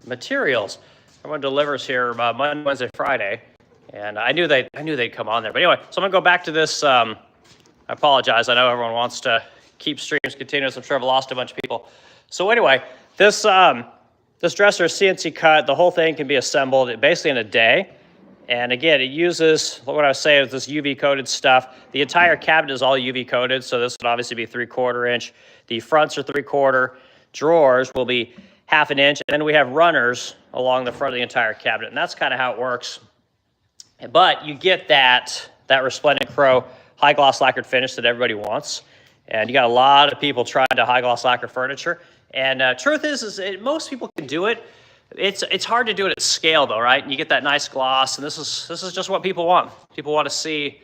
materials. Everyone delivers here Monday, Wednesday, Friday, and I knew they'd come on there. But anyway, so I'm gonna go back to this. I apologize. I know everyone wants to keep streams continuous. I'm sure I've lost a bunch of people. So anyway, this dresser is CNC cut. The whole thing can be assembled basically in a day. And again, it uses what I was saying, this UV coated stuff. The entire cabinet is all UV coated, so this would obviously be 3/4 inch. The fronts are 3/4. Drawers will be 1/2 inch, and then we have runners along the front of the entire cabinet, and that's kind of how it works. But you get that resplendent crow high gloss lacquered finish that everybody wants, and you got a lot of people trying to high gloss lacquer furniture. And truth is most people can do it. It's hard to do it at scale though, right? You get that nice gloss, and this is just what people want. People want to see,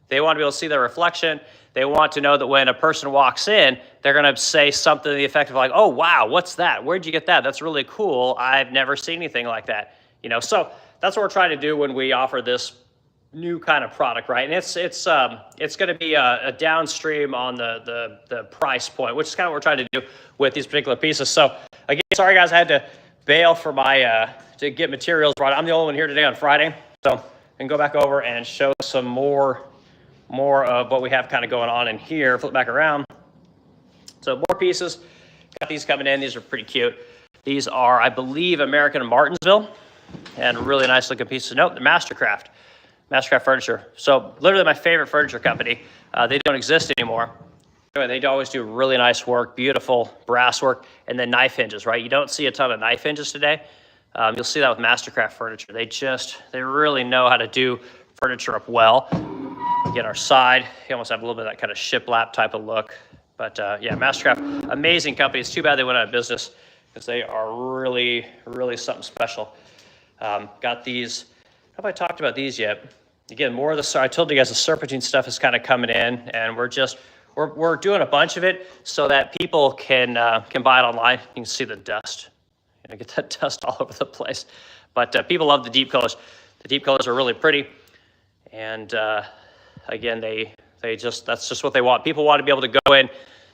they want to be able to see their reflection. They want to know that when a person walks in, they're going to say something to the effect of like, "Oh wow, what's that? Where'd you get that? That's really cool. I've never seen anything like that." You know, so that's what we're trying to do when we offer this new kind of product, right? And it's going to be a downstream on the price point, which is kind of what we're trying to do with these particular pieces. So again, sorry guys, I had to bail for my to get materials brought. I'm the only one here today on Friday, so I can go back over and show some more of what we have kind of going on in here. Flip back around. So more pieces. Got these coming in. These are pretty cute. These are, I believe, American Martinsville, and really nice looking pieces. Nope, they're Mastercraft Furniture. So literally my favorite furniture company. They don't exist anymore. Anyway, they always do really nice work, beautiful brass work, and then knife hinges, right? You don't see a ton of knife hinges today. You'll see that with Mastercraft Furniture. They really know how to do furniture up well. Again, our side, you almost have a little bit of that kind of shiplap type of look. But yeah, Mastercraft, amazing company. It's too bad they went out of business because they are really, really something special. Got these, have I talked about these yet? Again, more of the, I told you guys the serpentine stuff is kind of coming in, and we're doing a bunch of it so that people can buy it online. You can see the dust. You know, get that dust all over the place. But people love the deep colors. The deep colors are really pretty. And again, that's just what they want. People want to be able to go in,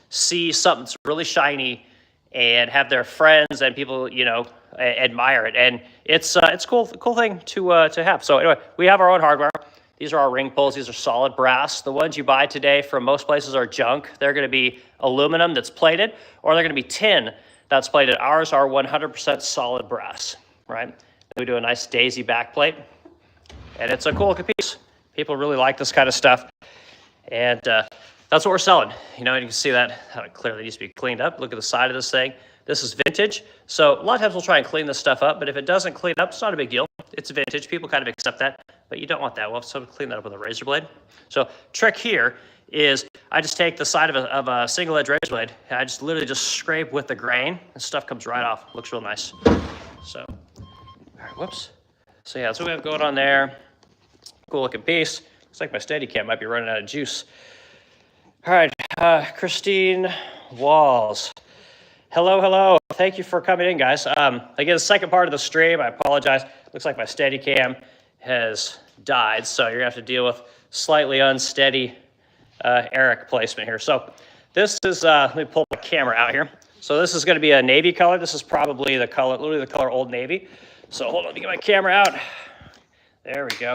see something that's really shiny, and have their friends and people, you know, admire it. And it's a cool thing to have. So anyway, we have our own hardware. These are our ring pulls. These are solid brass. The ones you buy today from most places are junk. They're going to be aluminum that's plated, or they're going to be tin that's plated. Ours are 100% solid brass, right? We do a nice daisy back plate, and it's a cool looking piece. People really like this kind of stuff, and that's what we're selling. You know, and you can see that how it clearly needs to be cleaned up. Look at the side of this thing. This is vintage, so a lot of times we'll try and clean this stuff up, but if it doesn't clean up, it's not a big deal. It's vintage. People kind of accept that, but you don't want that. We'll have to clean that up with a razor blade. So trick here is I just take the side of a single edge razor blade, and I just literally just scrape with the grain, and stuff comes right off. Looks real nice. So, all right, whoops. So yeah, that's what we have going on there. Cool looking piece. Looks like my Steadicam might be running out of juice. All right, Christine Walls. Hello. Thank you for coming in, guys. Again, the second part of the stream, I apologize. Looks like my Steadicam has died, so you're gonna have to deal with slightly unsteady Eric placement here. So this is, let me pull the camera out here. So this is gonna be a navy color. This is probably the color, literally the color Old Navy. So hold on, let me get my camera out. There we go.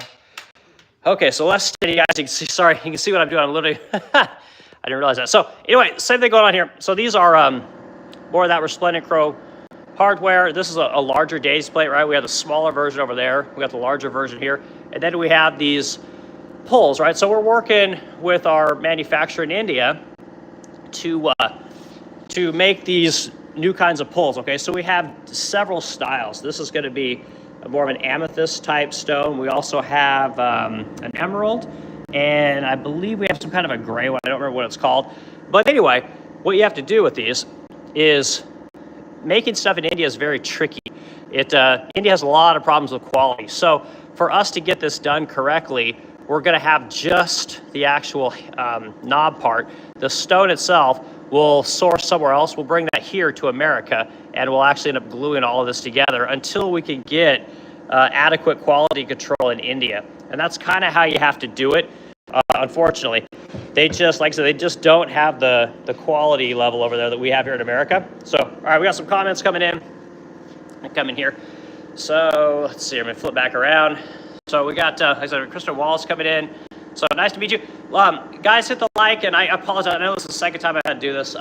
Okay, so less steady, guys. You can see, sorry, you can see what I'm doing. I'm literally, I didn't realize that. So anyway, same thing going on here. So these are more of that resplendent crow hardware. This is a larger daisy plate, right? We have the smaller version over there. We got the larger version here. And then we have these pulls, right? So we're working with our manufacturer in India to make these new kinds of pulls, okay? So we have several styles. This is gonna be more of an amethyst type stone. We also have an emerald, and I believe we have some kind of a gray one. I don't remember what it's called. But anyway, what you have to do with these is making stuff in India is very tricky. India has a lot of problems with quality. So for us to get this done correctly, we're gonna have just the actual knob part. The stone itself we'll source somewhere else. We'll bring that here to America, and we'll actually end up gluing all of this together until we can get adequate quality control in India. And that's kind of how you have to do it. Unfortunately, they just, like I said, they just don't have the quality level over there that we have here in America. So, all right, we got some comments coming in. I come in here. So let's see, I'm gonna flip back around. So we got, like I said, Kristen Wallace coming in. So nice to meet you. Guys, hit the like, and I apologize. I know this is the second time I had to do this.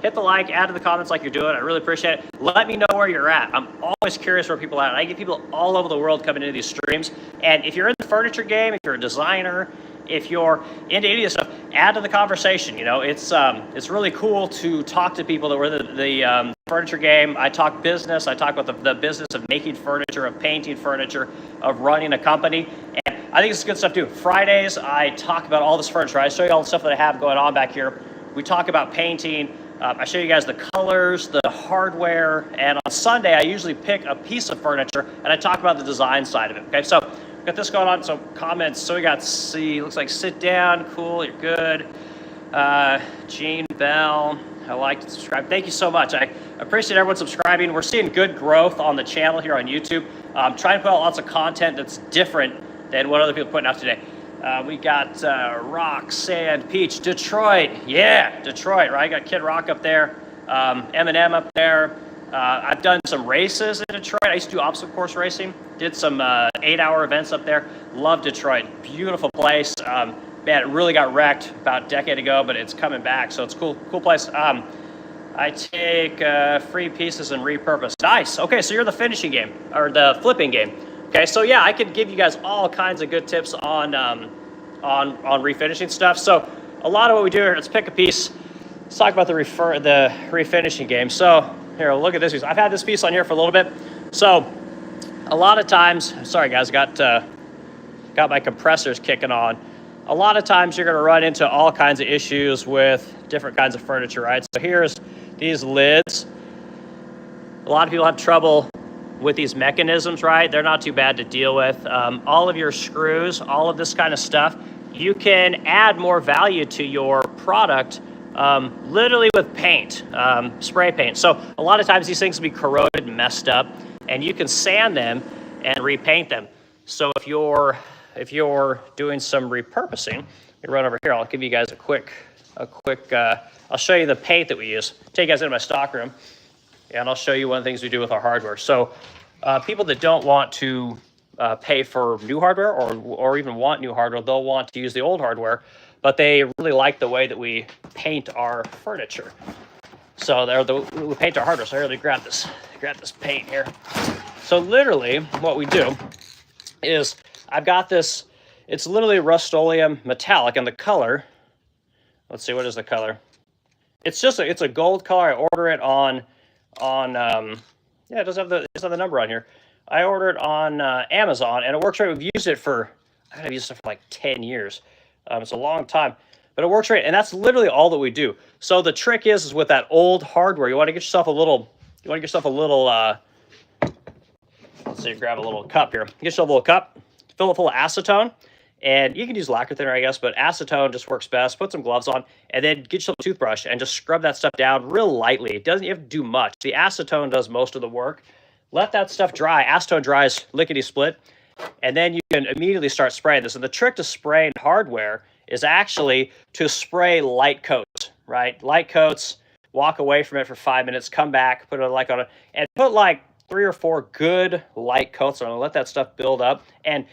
Hit the like, add to the comments like you're doing. I really appreciate it. Let me know where you're at. I'm always curious where people are at. I get people all over the world coming into these streams. And if you're in the furniture game, if you're a designer, if you're into any of this stuff, add to the conversation. You know, it's really cool to talk to people that were in the furniture game. I talk business. I talk about the business of making furniture, of painting furniture, of running a company. And I think it's good stuff too. Fridays, I talk about all this furniture. I show you all the stuff that I have going on back here. We talk about painting. I show you guys the colors, the hardware, and on Sunday, I usually pick a piece of furniture and I talk about the design side of it. Okay, so got this going on. So comments. So we got C. Looks like sit down. Cool. You're good. Jean Bell. I like to subscribe. Thank you so much. I appreciate everyone subscribing. We're seeing good growth on the channel here on YouTube. Trying to put out lots of content that's different than what other people are putting out today. We got Rock, Sand, Peach, Detroit. Yeah, Detroit, right? Got Kid Rock up there, Eminem up there. I've done some races in Detroit. I used to do obstacle course racing. Did some 8-hour events up there. Love Detroit. Beautiful place. Man, it really got wrecked about a decade ago, but it's coming back, so it's cool place. I take free pieces and repurpose. Nice. Okay, so you're the finishing game, or the flipping game. Okay, so yeah, I could give you guys all kinds of good tips on refinishing stuff. So a lot of what we do here, let's pick a piece. Let's talk about the refinishing game. So here, look at this piece. I've had this piece on here for a little bit. So a lot of times, sorry guys, got my compressors kicking on. A lot of times you're gonna run into all kinds of issues with different kinds of furniture, right? So here's these lids. A lot of people have trouble with these mechanisms, right? They're not too bad to deal with. All of your screws, all of this kind of stuff, you can add more value to your product literally with paint, spray paint. So a lot of times these things can be corroded and messed up, and you can sand them and repaint them. So if you're doing some repurposing, let me run over here. I'll give you guys a quick. I'll show you the paint that we use. Take you guys into my stock room, and I'll show you one of the things we do with our hardware. So people that don't want to pay for new hardware or even want new hardware, they'll want to use the old hardware, but they really like the way that we paint our furniture. So we paint our hardware. So here, let me grab this paint here. So literally what we do is I've got this, it's literally Rust-Oleum metallic, and the color, let's see, what is the color? It's a gold color. I order it on yeah, it does have the number on here. I ordered it on Amazon, and it works right. We've used it for, I've used it for like 10 years. It's a long time, but it works right, and that's literally all that we do. So the trick is with that old hardware, you want to get yourself a little, let's say grab a little cup here. Get yourself a little cup, fill it full of acetone, and you can use lacquer thinner, I guess, but acetone just works best. Put some gloves on, and then get yourself a toothbrush and just scrub that stuff down real lightly. You have to do much. The acetone does most of the work. Let that stuff dry. Acetone dries lickety-split, and then you can immediately start spraying this. And the trick to spraying hardware is actually to spray light coats, right? Light coats, walk away from it for 5 minutes, come back, put a light on it, and put like 3 or 4 good light coats on it. Let that stuff build up. And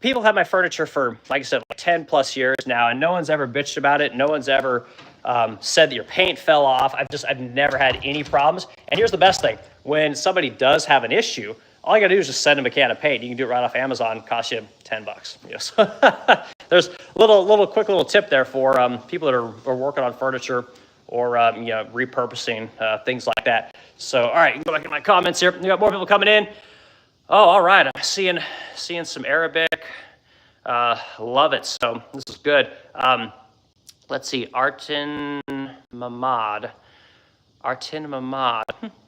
people have my furniture for, like I said, like 10 plus years now, and no one's ever bitched about it. No one's ever said that your paint fell off. I've never had any problems. And here's the best thing. When somebody does have an issue, all you gotta do is just send them a can of paint. You can do it right off Amazon. It costs you $10. Yes. There's a quick little tip there for people that are working on furniture or repurposing things like that. So, all right, go back to my comments here. We got more people coming in. Oh, all right. I'm seeing some Arabic. Love it. So this is good. Let's see. Artin Mamad.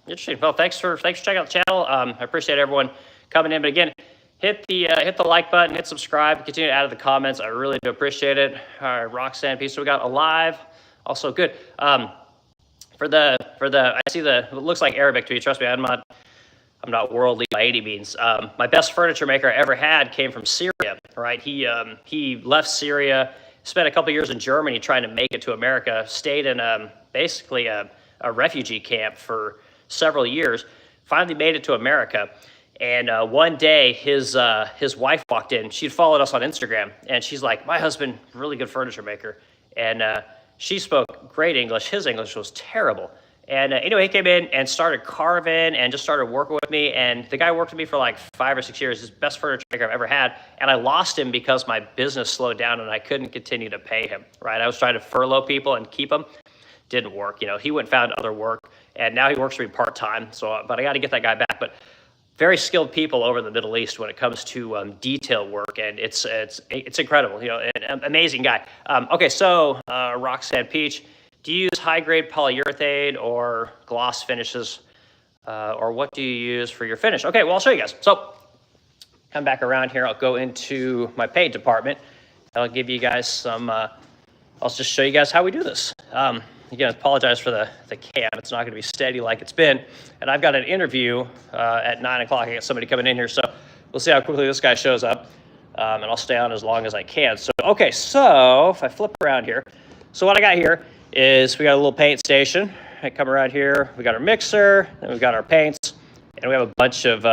Interesting. Well, thanks for checking out the channel. I appreciate everyone coming in. But again, hit the like button, hit subscribe, continue to add to the comments. I really do appreciate it. All right, Roxanne piece. So we got Alive. Also good. For the I see it looks like Arabic to you. Trust me, I'm not worldly by any means. My best furniture maker I ever had came from Syria, right? He left Syria, spent a couple years in Germany trying to make it to America, stayed in basically a refugee camp for several years, finally made it to America. And one day, his wife walked in. She'd followed us on Instagram, and she's like, "My husband, really good furniture maker," and she spoke great English. His English was terrible. And anyway, he came in and started carving and just started working with me. And the guy worked with me for like 5 or 6 years. His best furniture maker I've ever had. And I lost him because my business slowed down and I couldn't continue to pay him, right? I was trying to furlough people and keep them. Didn't work. You know, he went and found other work. And now he works for me part-time. So, but I got to get that guy back. But very skilled people over in the Middle East when it comes to detail work. And it's incredible. You know, an amazing guy. Okay, so Roxanne Peach. Do you use high-grade polyurethane or gloss finishes, or what do you use for your finish? Okay, well, I'll show you guys. So come back around here. I'll go into my paint department. I'll give you guys some, I'll just show you guys how we do this. Again, I apologize for the cam. It's not going to be steady like it's been. And I've got an interview at 9 o'clock. I got somebody coming in here, so we'll see how quickly this guy shows up. And I'll stay on as long as I can. So, okay, so if I flip around here, so what I got here is we got a little paint station. I come around here, we got our mixer, and we've got our paints, and we have a bunch of,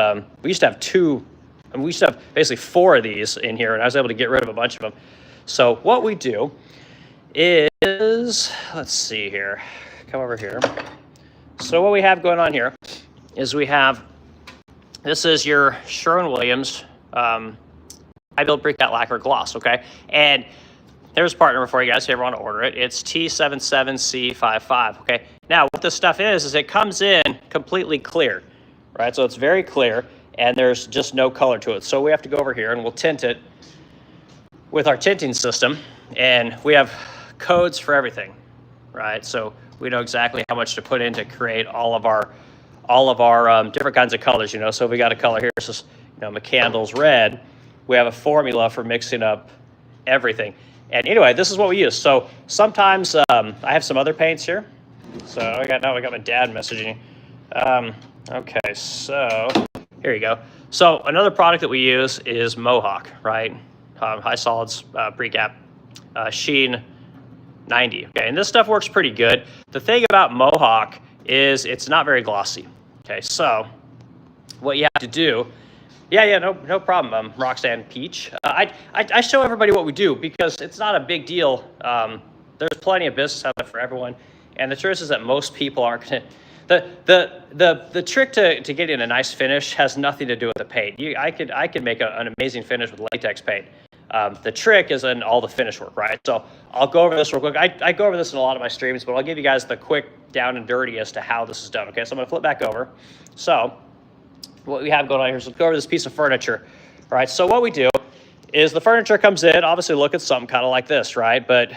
we used to have basically 4 of these in here, and I was able to get rid of a bunch of them. So what we do is, let's see here, come over here. So what we have going on here is this is your Sherwin-Williams high-build pre-cut lacquer gloss, okay? And there's a part number for you guys if you ever want to order it. It's T77C55, okay? Now, what this stuff is it comes in completely clear, right? So it's very clear, and there's just no color to it. So we have to go over here, and we'll tint it with our tinting system, and we have codes for everything, right? So we know exactly how much to put in to create all of our different kinds of colors, you know? So if we got a color here, this is, you know, McCandless red, we have a formula for mixing up everything. And anyway, this is what we use. So sometimes I have some other paints here. So I got my dad messaging. Okay, so here you go. So another product that we use is Mohawk, right? High solids precap sheen 90. Okay, and this stuff works pretty good. The thing about Mohawk is it's not very glossy. Okay, so what you have to do. Yeah, no problem, Roxanne Peach. I show everybody what we do because it's not a big deal. There's plenty of business out there for everyone, and the truth is that most people aren't gonna. The trick to getting a nice finish has nothing to do with the paint. I could make an amazing finish with latex paint. The trick is in all the finish work, right? So I'll go over this real quick. I go over this in a lot of my streams, but I'll give you guys the quick down and dirty as to how this is done. Okay, so I'm gonna flip back over. So what we have going on here is let's go over this piece of furniture. All right, so what we do is the furniture comes in, obviously look at something kind of like this, right? But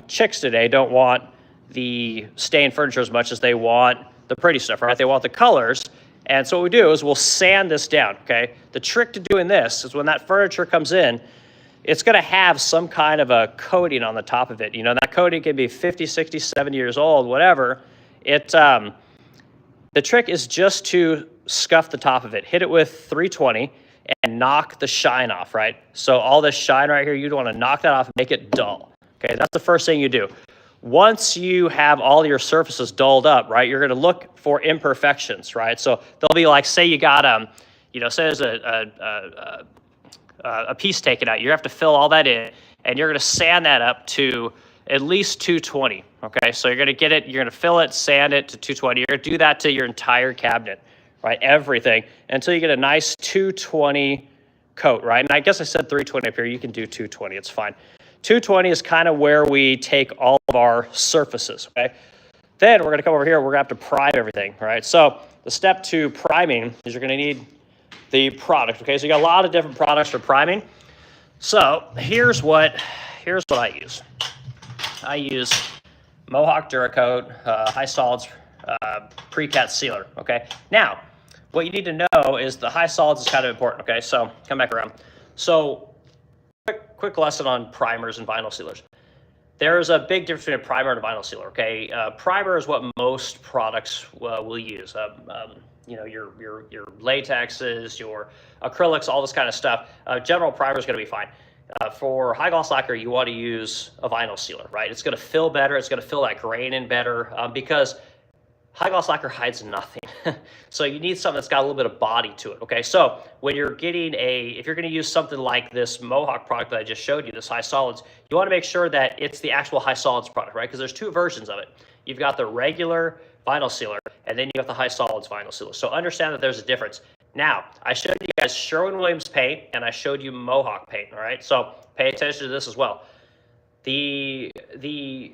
chicks today don't want the stained furniture as much as they want the pretty stuff, right? They want the colors. And so what we do is we'll sand this down, okay? The trick to doing this is when that furniture comes in, it's gonna have some kind of a coating on the top of it. You know, that coating can be 50, 60, 70 years old, whatever. The trick is just to scuff the top of it, hit it with 320 and knock the shine off, right? So all this shine right here, you'd wanna knock that off and make it dull, okay? That's the first thing you do. Once you have all your surfaces dulled up, right, you're gonna look for imperfections, right? So they'll be like, say you got, say there's a piece taken out, you have to fill all that in, and you're gonna sand that up to at least 220, okay? So you're gonna get it, you're gonna fill it, sand it to 220. You're gonna do that to your entire cabinet, right? Everything, until you get a nice 220 coat, right? And I guess I said 320 up here, you can do 220, it's fine. 220 is kind of where we take all of our surfaces, okay? Then we're gonna come over here, we're gonna have to prime everything, right? So the step to priming is you're gonna need the product, okay? So you got a lot of different products for priming. So here's what I use. I use Mohawk Duracoat, high solids pre-cat sealer, okay? Now, what you need to know is the high solids is kind of important, okay? So come back around. So quick lesson on primers and vinyl sealers. There's a big difference between a primer and a vinyl sealer, okay? Primer is what most products will use. You know, your latexes, your acrylics, all this kind of stuff. General primer is gonna be fine. For high gloss lacquer, you want to use a vinyl sealer, right? It's going to fill better. It's going to fill that grain in better because high gloss lacquer hides nothing. So you need something that's got a little bit of body to it, okay? So when you're getting if you're gonna use something like this Mohawk product that I just showed you, this high solids, you wanna make sure that it's the actual high solids product, right? Because there's two versions of it. You've got the regular vinyl sealer, and then you have the high solids vinyl sealer. So understand that there's a difference. Now, I showed you guys Sherwin-Williams paint, and I showed you Mohawk paint, all right? So pay attention to this as well. The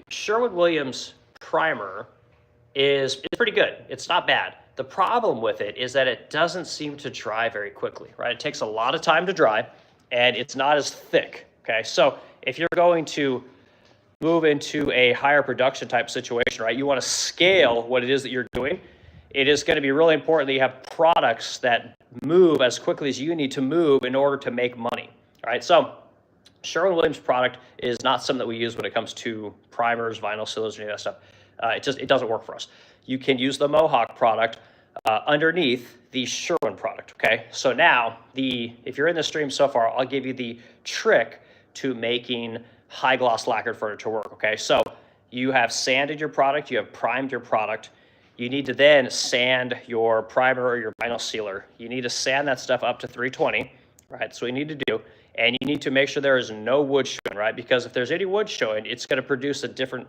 Sherwin-Williams primer is pretty good. It's not bad. The problem with it is that it doesn't seem to dry very quickly, right? It takes a lot of time to dry, and it's not as thick, okay? So if you're going to move into a higher production type situation, right, you want to scale what it is that you're doing. It is going to be really important that you have products that move as quickly as you need to move in order to make money, all right? So Sherwin-Williams product is not something that we use when it comes to primers, vinyl sealers, or any of that stuff. It doesn't work for us. You can use the Mohawk product underneath the Sherwin product, okay? So now, if you're in the stream so far, I'll give you the trick to making high gloss lacquered furniture work, okay? So you have sanded your product, you have primed your product. You need to then sand your primer or your vinyl sealer. You need to sand that stuff up to 320, right? That's what you need to do. And you need to make sure there is no wood showing, right? Because if there's any wood showing, it's going to produce a different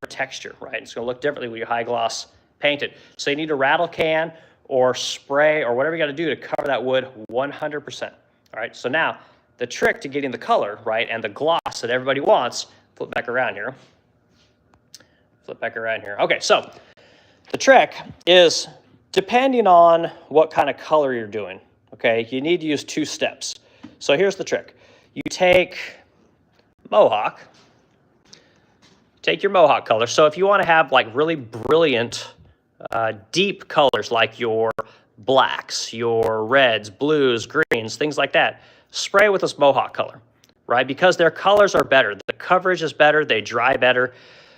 texture, right? It's going to look differently when you high gloss paint it. So you need a rattle can or spray or whatever you got to do to cover that wood 100%. All right. So now the trick to getting the color, right, and the gloss that everybody wants, flip back around here. Okay. So the trick is, depending on what kind of color you're doing, okay, you need to use 2 steps. So here's the trick. You take Mohawk, take your Mohawk color. So if you want to have like really brilliant, deep colors like your blacks, your reds, blues, greens, things like that, spray with this Mohawk color, right? Because their colors are better. The coverage is better. They dry better.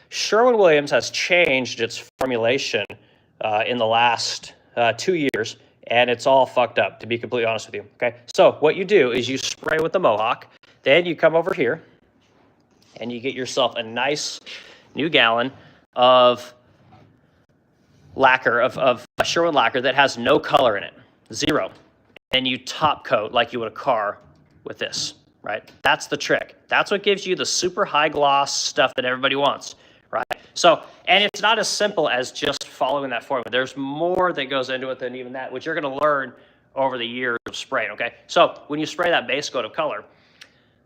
Sherwin-Williams has changed its formulation in the last 2 years. And it's all fucked up, to be completely honest with you, okay? So what you do is you spray with the Mohawk, then you come over here, and you get yourself a nice new gallon of lacquer, of Sherwin lacquer that has no color in it, 0. And you top coat like you would a car with this, right? That's the trick. That's what gives you the super high gloss stuff that everybody wants, right? So, and it's not as simple as just following that formula. There's more that goes into it than even that, which you're going to learn over the years of spraying, okay? So when you spray that base coat of color,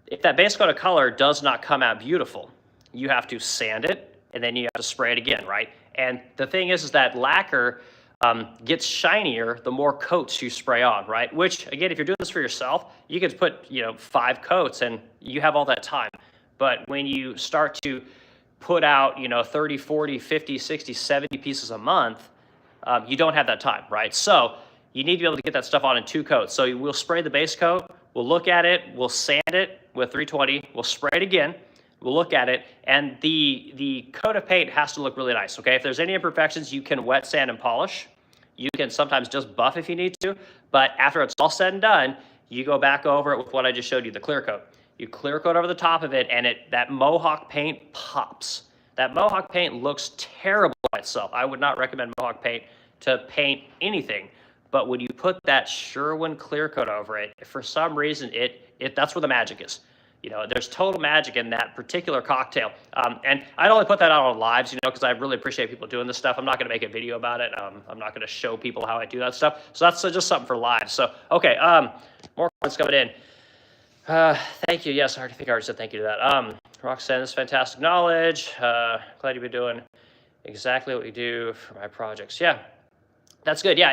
if that base coat of color does not come out beautiful, you have to sand it, and then you have to spray it again, right? And the thing is that lacquer gets shinier the more coats you spray on, right? Which, again, if you're doing this for yourself, you could put, 5 coats, and you have all that time. But when you start to put out, 30, 40, 50, 60, 70 pieces a month, you don't have that time, right? So you need to be able to get that stuff on in 2 coats. So we'll spray the base coat, we'll look at it, we'll sand it with 320, we'll spray it again, we'll look at it, and the coat of paint has to look really nice, okay? If there's any imperfections, you can wet sand and polish. You can sometimes just buff if you need to, but after it's all said and done, you go back over it with what I just showed you, the clear coat. You clear coat over the top of it, and that Mohawk paint pops. That Mohawk paint looks terrible by itself. I would not recommend Mohawk paint to paint anything, but when you put that Sherwin clear coat over it, for some reason, that's where the magic is. There's total magic in that particular cocktail. And I'd only put that out on lives, because I really appreciate people doing this stuff. I'm not going to make a video about it. I'm not going to show people how I do that stuff. So that's just something for live. So, okay, more comments coming in. Thank you. Yes, I already said thank you to that. Roxanne, this is fantastic knowledge. Glad you've been doing exactly what you do for my projects. Yeah, that's good. Yeah,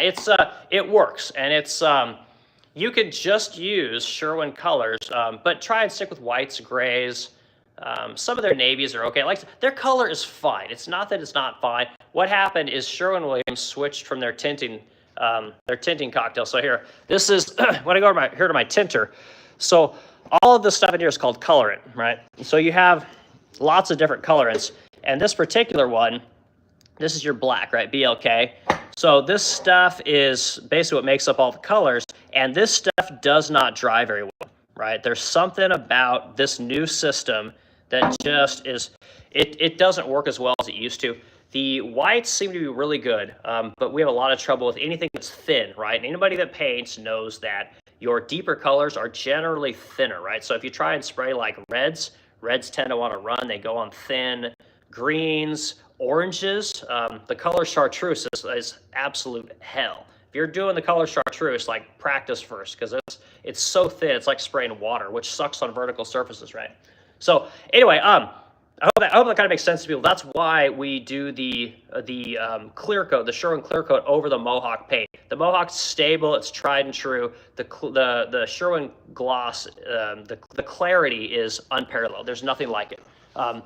it works, and it's you could just use Sherwin colors, but try and stick with whites, grays. Some of their navies are okay. Their color is fine. It's not that it's not fine. What happened is Sherwin-Williams switched from their tinting cocktail. So here, this is when I go here to my tinter. So all of this stuff in here is called colorant, right? So you have lots of different colorants, and this particular one, this is your black, right? BLK. So this stuff is basically what makes up all the colors, and this stuff does not dry very well, right? There's something about this new system that just is, it doesn't work as well as it used to. The whites seem to be really good, but we have a lot of trouble with anything that's thin, right? And anybody that paints knows that your deeper colors are generally thinner, right? So if you try and spray like reds tend to want to run. They go on thin. Greens, oranges, the color chartreuse is absolute hell. If you're doing the color chartreuse, like practice first, because it's so thin, it's like spraying water, which sucks on vertical surfaces, right? So anyway, I hope that kind of makes sense to people. That's why we do the clear coat, the Sherwin clear coat over the Mohawk paint. The Mohawk's stable, it's tried and true. The Sherwin gloss, the clarity is unparalleled. There's nothing like it. Hold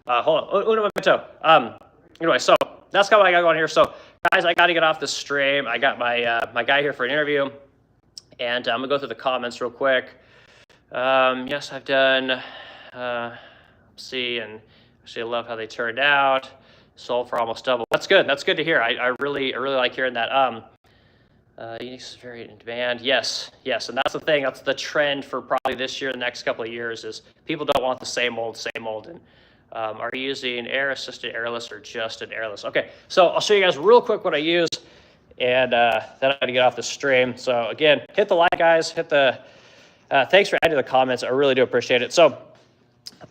on, un momento. Anyway, so that's kind of what I got going here. So guys, I got to get off the stream. I got my guy here for an interview, and I'm gonna go through the comments real quick. Yes, I've done. See, and actually I love how they turned out. Sold for almost double. That's good. That's good to hear. I really like hearing that. Unique is very in demand. Yes, and that's the thing. That's the trend for probably this year, the next couple of years, is people don't want the same old. And are you using air-assisted airless or just an airless? Okay, so I'll show you guys real quick what I use, and then I'm gonna get off the stream. So again, hit the like, guys. Hit the. Thanks for adding the comments. I really do appreciate it. So.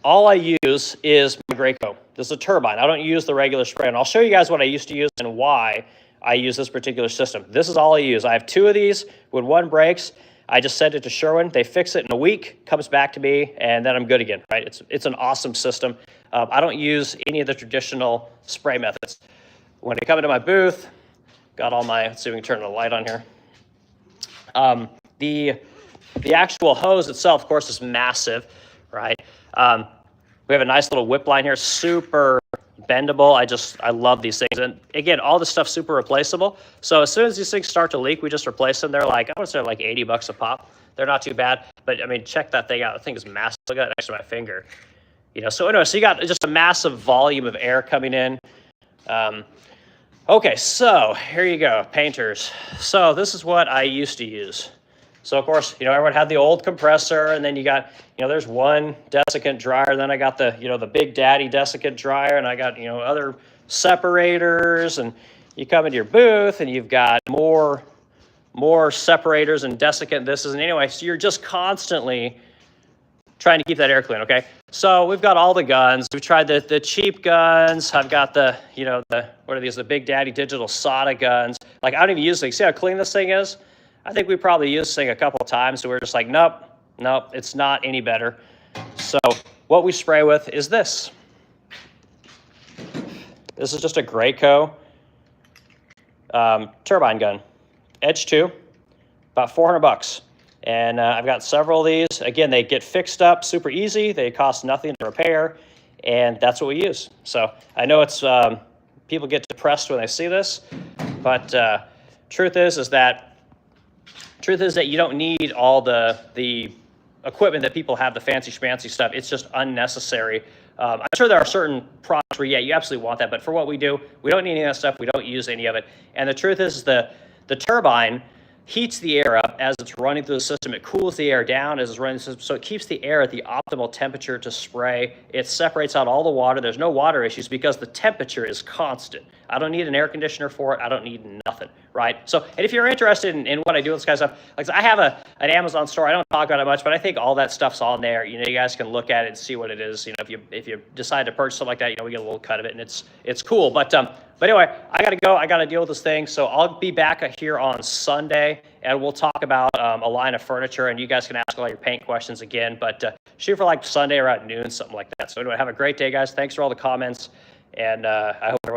All I use is my Graco. This is a turbine. I don't use the regular spray, and I'll show you guys what I used to use and why I use this particular system. This is all I use. I have 2 of these. When one breaks, I just send it to Sherwin. They fix it in a week, comes back to me, and then I'm good again, right? It's an awesome system. I don't use any of the traditional spray methods. When I come into my booth, got all my, let's see if we can turn the light on here. The actual hose itself, of course, is massive, right? We have a nice little whip line here, super bendable. I love these things. And again, all this stuff's super replaceable. So as soon as these things start to leak, we just replace them. They're like, I would say like 80 bucks a pop. They're not too bad, but I mean, check that thing out. The thing is massive. Look at that next to my finger. You know, so anyway, so you got just a massive volume of air coming in. Okay, so here you go, painters. So this is what I used to use. So of course, you know, everyone had the old compressor, and then you got, you know, there's one desiccant dryer, then I got the, you know, the big daddy desiccant dryer, and I got, you know, other separators, and you come into your booth and you've got more separators and desiccant this is, and anyway, so you're just constantly trying to keep that air clean, okay? So we've got all the guns. We've tried the cheap guns. I've got the, you know, what are these, the big daddy digital soda guns. Like, I don't even use things. See how clean this thing is? I think we probably used this thing a couple of times, so we're just like, nope, it's not any better. So what we spray with is this. This is just a Graco turbine gun, Edge 2, about 400 bucks. And I've got several of these. Again, they get fixed up super easy. They cost nothing to repair, and that's what we use. So I know it's people get depressed when they see this, but truth is that you don't need all the equipment that people have, the fancy schmancy stuff. It's just unnecessary. I'm sure there are certain products where, yeah, you absolutely want that, but for what we do, we don't need any of that stuff. We don't use any of it. And the truth is the turbine heats the air up as it's running through the system. It cools the air down as it's running through the system, so it keeps the air at the optimal temperature to spray. It separates out all the water. There's no water issues because the temperature is constant. I don't need an air conditioner for it. I don't need nothing, right? So, and if you're interested in what I do with this kind of stuff, like I have an Amazon store. I don't talk about it much, but I think all that stuff's on there. You know, you guys can look at it and see what it is. You know, if you decide to purchase something like that, you know, we get a little cut of it, and it's cool. But anyway, I got to go. I got to deal with this thing. So I'll be back here on Sunday, and we'll talk about a line of furniture, and you guys can ask all your paint questions again. But shoot for like Sunday around noon, something like that. So anyway, have a great day, guys. Thanks for all the comments, and I hope everyone